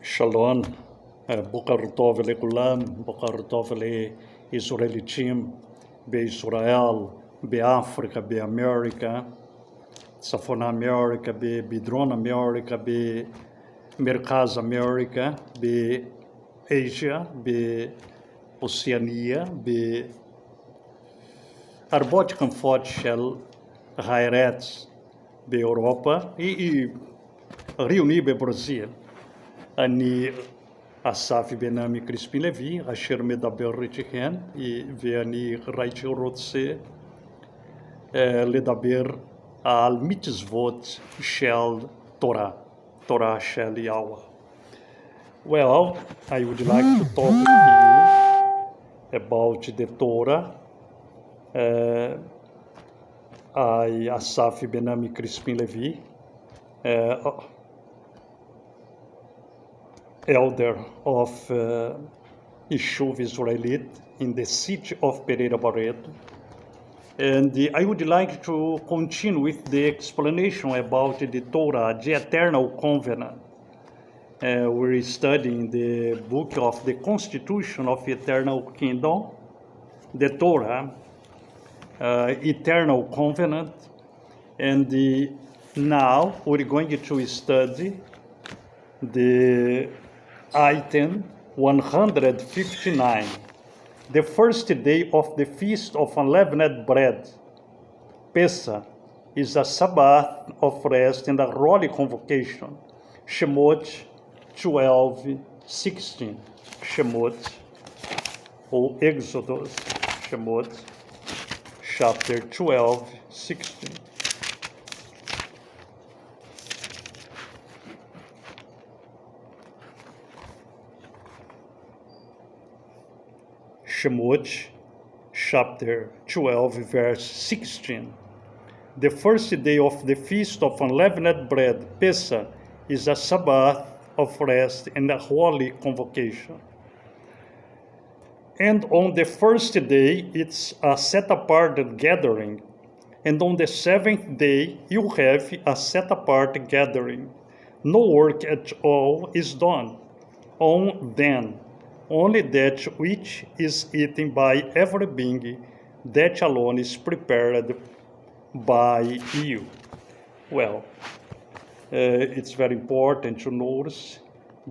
שלום, בוקר טוב לכולם, בוקר טוב לישראלים בישראל, באפריקה, באמריקה, צפון אמריקה, בדרום אמריקה, במרכז אמריקה, באסיה, באוסיאניה, בהרבות כנפות של הארץ באירופה וריוני בברזיל. אני אסף בנמי קריספין לוי, אשר מדבר איתכם, ואני הייתי רוצה לדבר על מצוות של תורה, תורה של יהוה. Well, I would like to talk to you about the Torah. I, Assaf Benami Crispin Levi, elder of Yishuv Israelite in the city of Pereira Barreto. And I would like to continue with the explanation about the Torah, the eternal covenant. We're studying the book of the Constitution of Eternal Kingdom, the Torah, eternal covenant. And now we're going to study the item 159, the first day of the feast of unleavened bread. Pesach is a sabbath of rest and a holy convocation. Shemot 12:16. Shemot, or Exodus, Shemot, chapter 12:16. Shemot, chapter 12, verse 16. The first day of the feast of unleavened bread, Pesach, is a Sabbath of rest and a holy convocation. And on the first day, it's a set-apart gathering. And on the seventh day, you have a set-apart gathering. No work at all is done on them. Only that which is eaten by every being, that alone is prepared by you. Well, it's very important to notice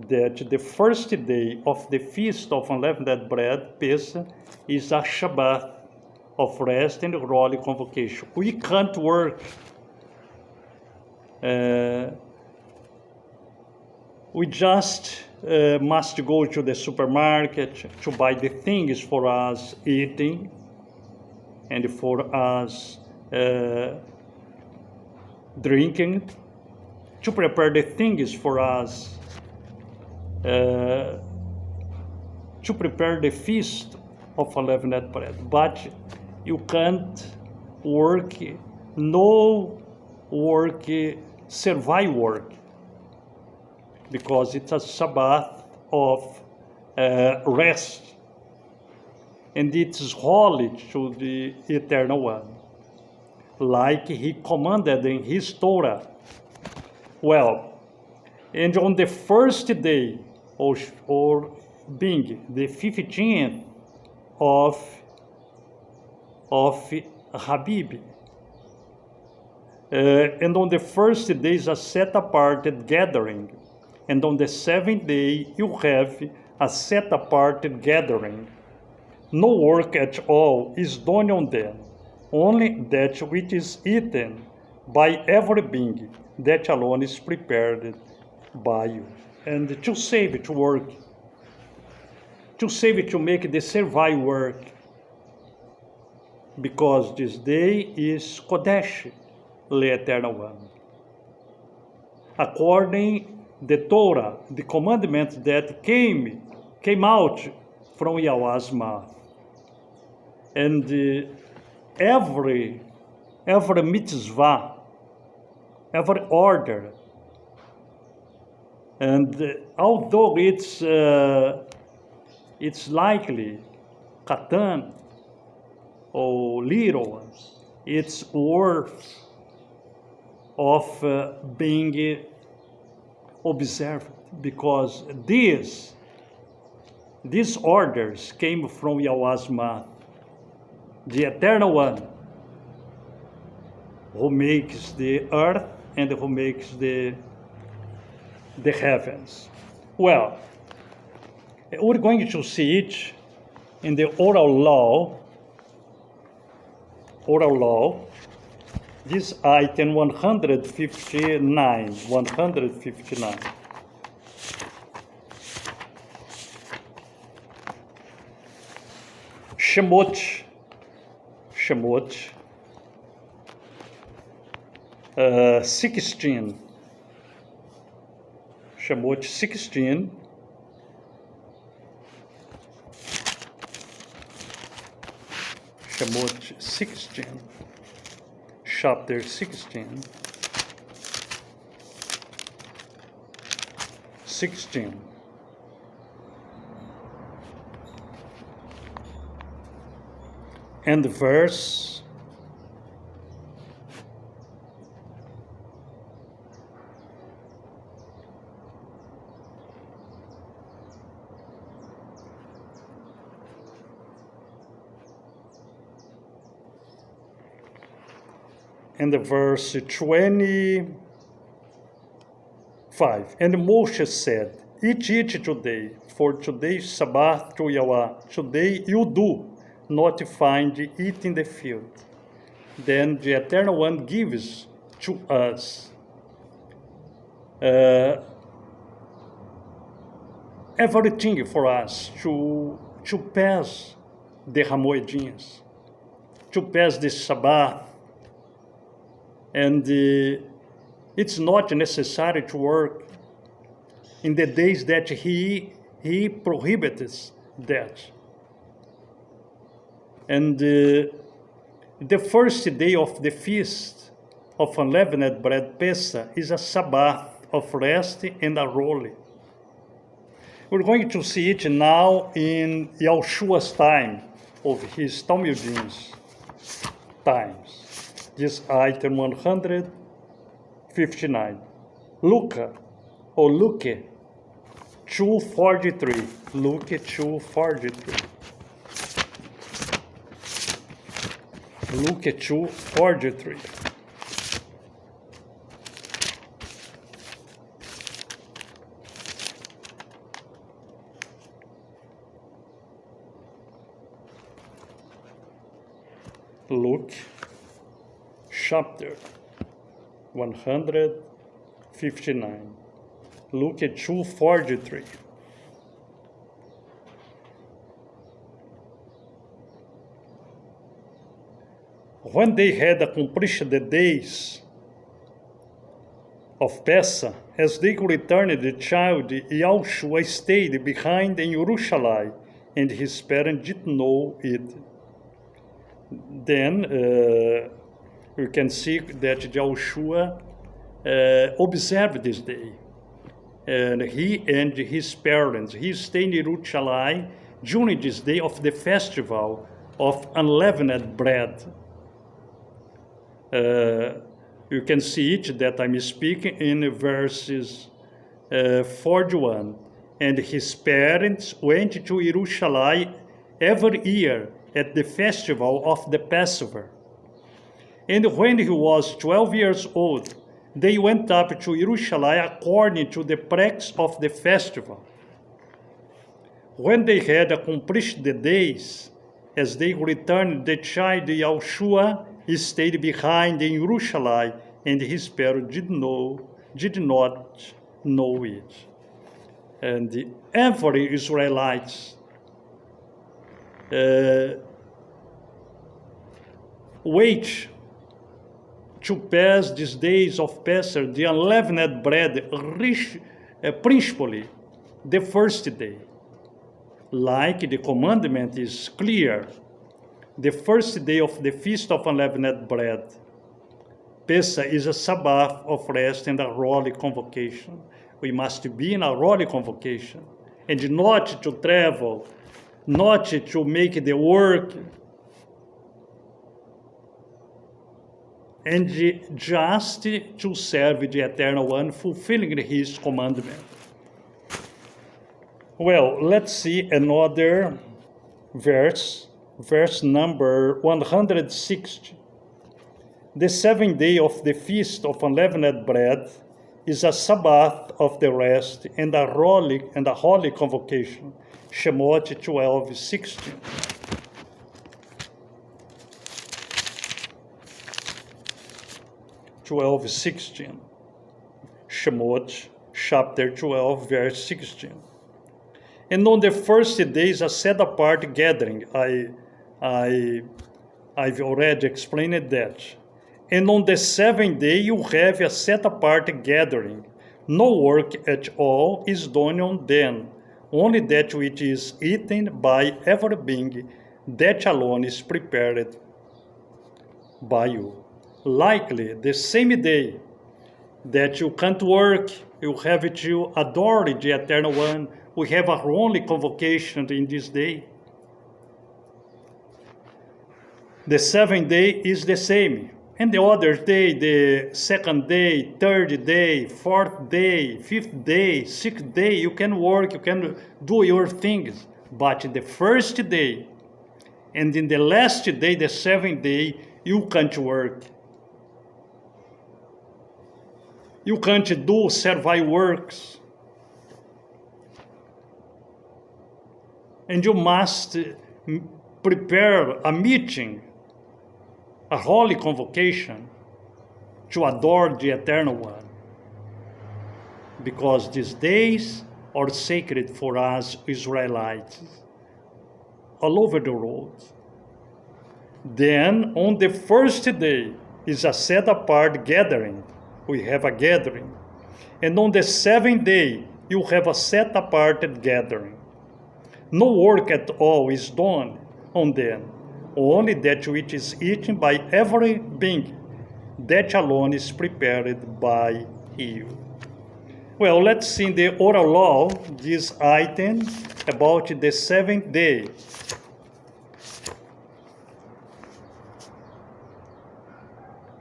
that the first day of the feast of unleavened bread, Pesach, is a Shabbat of rest and holy convocation. We can't work. We just must go to the supermarket to buy the things for us eating and for us drinking, to prepare the things for us, to prepare the feast of unleavened bread. But you can't work, no work, survive work, because it's a Sabbath of rest, and it's holy to the Eternal One, like He commanded in His Torah. Well, and on the first day, or being the 15th of Habib, and on the first day is a set-apart gathering. And on the seventh day, you have a set-apart gathering. No work at all is done on them, only that which is eaten by every being, that alone is prepared by you. And to save to work, to save to make the survive work, because this day is Kodesh, the Eternal One. According the Torah, the commandment that came out from Yahweh's mouth. And every mitzvah, every order, and although it's likely katan or little ones, it's worth of being observed. because these orders came from Yahweh's mouth, the Eternal One, who makes the earth and who makes the heavens. Well, we're going to see it in the oral law. This item 159. Shemot 16. Shemot 16. Shemot 16. Chapter 16. 16. And verse 25. And Moshe said, Eat today, for today's sabbath to Yahweh. Today you do not find it in the field. Then the Eternal One gives to us everything for us to pass the Hamoedins, to pass the Sabbath. And it's not necessary to work in the days that he prohibits that. And the first day of the feast of unleavened bread, Pesach, is a Sabbath of rest and a holy. We're going to see it now in Yahushua's time, of his Talmudim's times. This item 159. Luke 2:43. Luke 2:43. Luke 2:43. Luke chapter 159. Luke 2:43. When they had accomplished the days of Pesach, as they returned, the child Yahushua stayed behind in Jerusalem, and his parents didn't know it. Then we can see that Yahushua observed this day. And he and his parents, he stayed in Jerusalem during this day of the festival of unleavened bread. You can see it that I'm speaking in verses 41. And his parents went to Jerusalem every year at the festival of the Passover. And when he was 12 years old, they went up to Jerusalem according to the practice of the festival. When they had accomplished the days, as they returned, the child Yahushua stayed behind in Jerusalem, and his parents did not know it. And every Israelite wait to pass these days of Pesach, the unleavened bread, principally the first day. Like the commandment is clear, the first day of the feast of unleavened bread, Pesach, is a Sabbath of rest and a holy convocation. We must be in a holy convocation, and not to travel, not to make the work, and just to serve the Eternal One, fulfilling his commandment. Well, let's see another verse number 160. The 7th day of the feast of unleavened bread is a sabbath of the rest and a holy convocation. Shemot 12:16. Shemot chapter 12, verse 16. And on the first day is a set apart gathering. I've already explained that. And on the 7th day you have a set apart gathering. No work at all is done on them, only that which is eaten by every being, that alone is prepared by you. Likely the same day that you can't work, you have to adore the Eternal One. We have our only convocation in this day. The 7th day is the same. And the other day, the 2nd day, 3rd day, 4th day, 5th day, 6th day, you can work, you can do your things. But the first day, and in the last day, the 7th day, you can't work. You can't do servile works. And you must prepare a meeting, a holy convocation to adore the Eternal One. Because these days are sacred for us Israelites all over the world. Then on the first day is a set apart gathering. We have a gathering. And on the 7th day, you have a set apart gathering. No work at all is done on them, only that which is eaten by every being, that alone is prepared by you. Well, let's see in the oral law this item about the 7th day.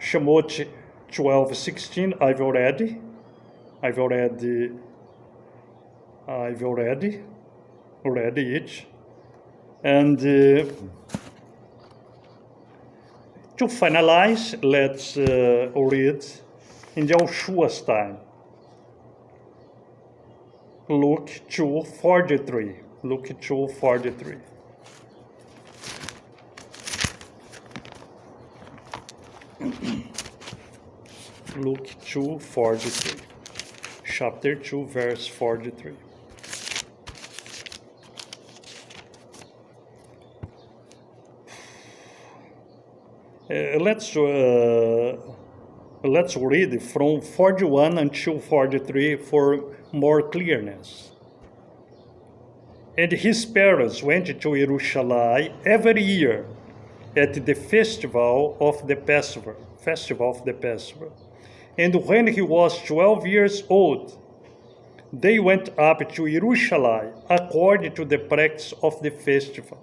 Shemot 12:16. I've already read it. And to finalize, let's read in Yeshua's time. Luke 2:43. Luke 2:43. Luke 2:43. Chapter 2, verse 43. Let's read from 41 until 43 for more clearness. And his parents went to Jerusalem every year at the festival of the Passover. And when he was 12 years old, they went up to Jerusalem according to the practice of the festival.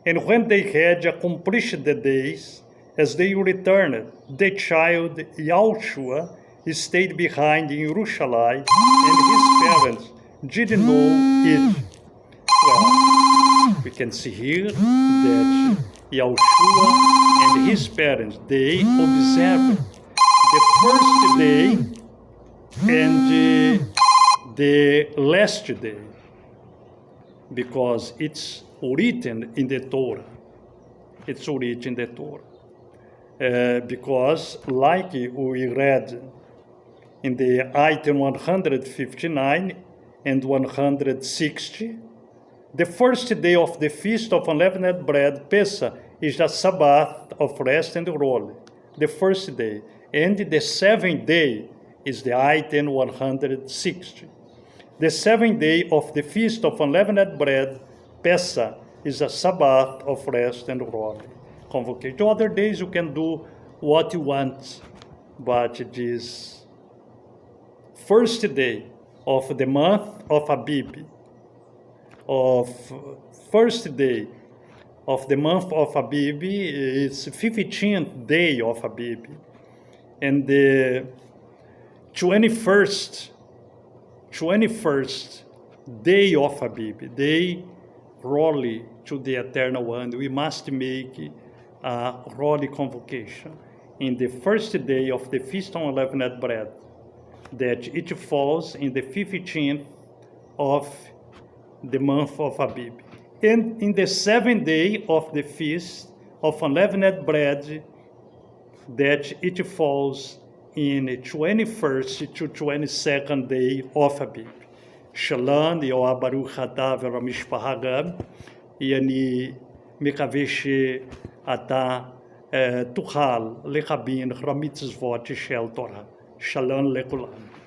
And when they had accomplished the days, as they returned, the child Yahshua stayed behind in Jerusalem, and his parents didn't know it. Well, we can see here that Yahshua and his parents, they observed the first day and the last day, because it's written in the Torah. It's written in the Torah. Because, like we read in the item 159 and 160, the first day of the feast of unleavened bread, Pesach, is a sabbath of rest and roll, the first day. And the 7th day is the item 160. The 7th day of the feast of unleavened bread, Pesach, is a sabbath of rest and roll. Convocation. The other days you can do what you want, but this first day of the month of Abib, first day of the month of Abib is 15th day of Abib, and the 21st day of Abib, day holy to the Eternal One, we must make a holy convocation in the first day of the Feast of Unleavened Bread, that it falls in the 15th of the month of Abib. And in the 7th day of the Feast of Unleavened Bread, that it falls in the 21st to 22nd day of Abib. Shalom, Yoah Baruch Atah Ve'Ramishpaha Gam, Yani מקווה שאתה תוכל להבין רמיצות של תורה. שלום לכולם.